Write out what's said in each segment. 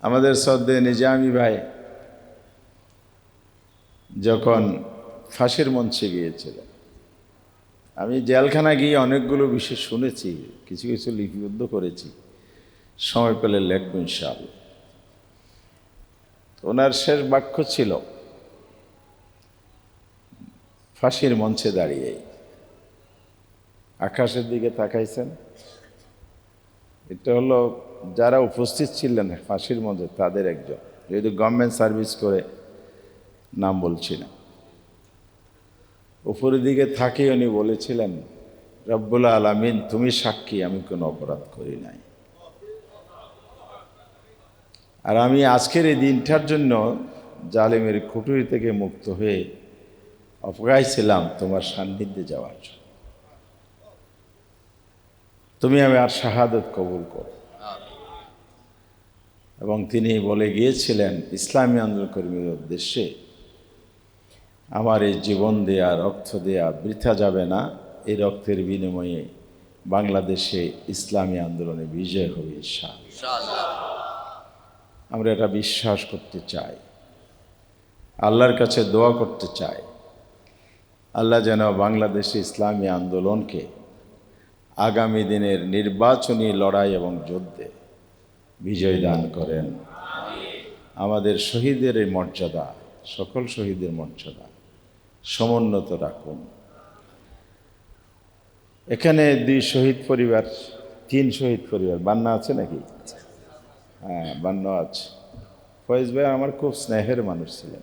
আমাদের সদ্দে নিজামী ভাই যখন ফাঁসির মঞ্চে গিয়েছিলেন, আমি জেলখানা গিয়ে অনেকগুলো বিষয় শুনেছি, কিছু কিছু লিপিবদ্ধ করেছি, সময় পেলে লিখব ইনশাআল্লাহ। ওনার শেষ বাক্য ছিল ফাঁসির মঞ্চে দাঁড়িয়ে আকাশের দিকে তাকাইছেন। এটা হলো যারা উপস্থিত ছিলেন ফাঁসির মঞ্চে তাদের একজন, যেহেতু গভর্নমেন্ট সার্ভিস করে নাম বলছি না, উপরের দিকে থাকে উনি বলেছিলেন, রব্বুল আলামিন তুমি সাক্ষী আমি কোনো অপরাধ করি নাই, আর আমি আজকের এই দিনটার জন্য জালেমের কুটুরি থেকে মুক্ত হয়ে অপেক্ষায় ছিলাম তোমার সান্নিধ্যে যাওয়ার জন্য। তুমি আমি আর শাহাদত কবুল করো। এবং তিনি বলে গিয়েছিলেন, ইসলামী আন্দোলন কর্মীর উদ্দেশ্যে আমার এই জীবন দেয়া রক্ত দেয়া বৃথা যাবে না, এই রক্তের বিনিময়ে বাংলাদেশে ইসলামী আন্দোলনে বিজয় হবে ইনশাআল্লাহ। আমরা এটা বিশ্বাস করতে চাই, আল্লাহর কাছে দোয়া করতে চাই, আল্লাহ যেন বাংলাদেশে ইসলামী আন্দোলনকে আগামী দিনের নির্বাচনী লড়াই এবং যুদ্ধে বিজয় দান করেন। আমাদের শহীদের এই মর্যাদা, সকল শহীদের মর্যাদা সমুন্নত রাখুন। এখানে 2 শহীদ পরিবার, 3 শহীদ পরিবার, বান্না আছে নাকি? হ্যাঁ, বান্না আছে। ফয়েজ ভাই আমার খুব স্নেহের মানুষ ছিলেন,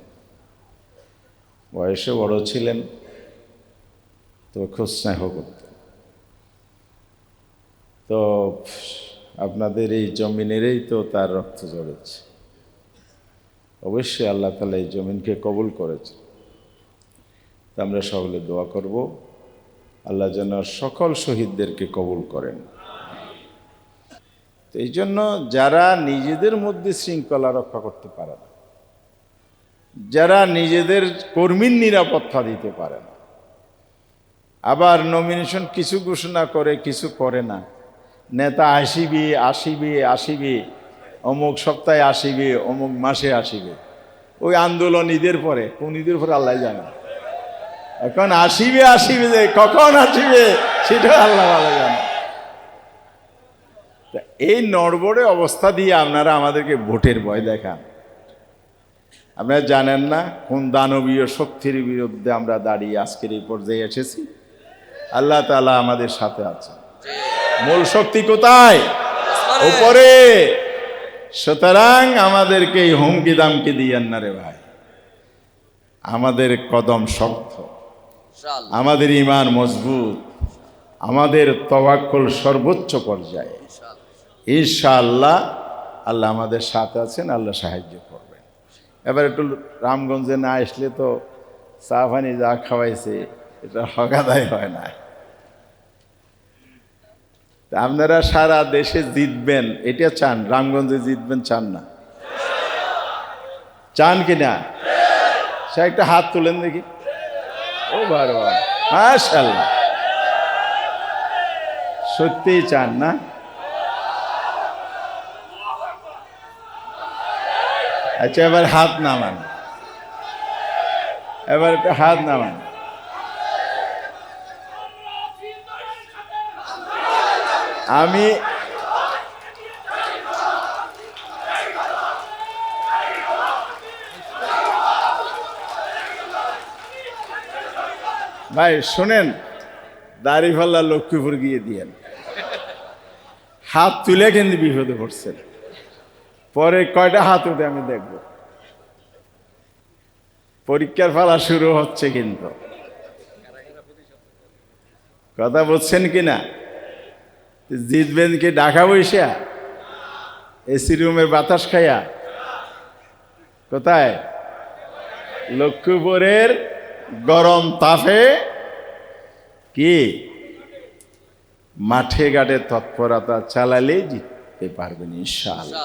বয়সে বড় ছিলেন, তো খুব স্নেহ করতেন। তো আপনাদের এই জমিনেরই তো তার রক্ত ঝরেছে, অবশ্যই আল্লাহ তাআলা এই জমিনকে কবুল করেছে। তো আমরা সকলে দোয়া করব আল্লাহ যেন সকল শহীদদেরকে কবুল করেন। তো এই জন্য যারা নিজেদের মধ্যে শৃঙ্খলা রক্ষা করতে পারে না, যারা নিজেদের কর্মীর নিরাপত্তা দিতে পারে না, আবার নমিনেশন কিছু ঘোষণা করে কিছু করে না, নেতা আসিবে, অমুক সপ্তাহে আসিবে, অমুক মাসে আসিবে, ওই আন্দোলন ঈদের পরে, কোন ঈদের পরে আল্লাহ জানে। এখন আসিবে যে কখন আসিবে সেটা আল্লাহ ভালো জানে। এই নড়বড়ে অবস্থা দিয়ে আপনারা আমাদেরকে ভোটের ভয় দেখান। আপনারা জানেন না কোন দানবীয় শক্তির বিরুদ্ধে আমরা দাঁড়িয়ে আজকের এই পর্যায়ে এসেছি। আল্লাহ তাআলা আমাদের সাথে আছেন। মূল শক্তি কোথায়? উপরে। সুতরাং আমাদেরকে এই হুমকি দামকি দিয়েন না রে ভাই। আমাদের কদম শক্ত, আমাদের ঈমান মজবুত, আমাদের তাওয়াক্কুল সর্বোচ্চ পর্যায়ে। ইনশাআল্লাহ আল্লাহ আমাদের সাথে আছেন, আল্লাহ সাহায্য করবেন। এবার একটু রামগঞ্জে না আসলে তো চা পানি যা খাওয়াইছে এটা হগাদায় হয় না। আপনারা সারা দেশে জিতবেন এটা চান, রামগঞ্জে জিতবেন চান না? চান কিনা? সে একটা হাত তুলেন দেখি। ও বারবার মাশাআল্লাহ, সত্যিই চান না? আচ্ছা এবার হাত নামান, এবার একটা হাত নামান। আমি ভাই শোনেন, দাড়িপাল্লা লক্ষ্মীপুর গিয়ে দিয়েন, হাত তুলে কিন্তু বিপদে পড়ছেন। পরে কয়টা হাত উঠে আমি দেখব। পরীক্ষার পালা শুরু হচ্ছে কিন্তু, কথা বলছেন কিনা? জিতবেন কি ঢাকা বৈশা, এসি রুমের বাতাস খাইয়া? কোথায়? লক্ষ্মীপুরের গরম তাপে কি মাঠে ঘাটে তৎপরতা চালালেই জিততে পারবেন ইনশাআল্লাহ।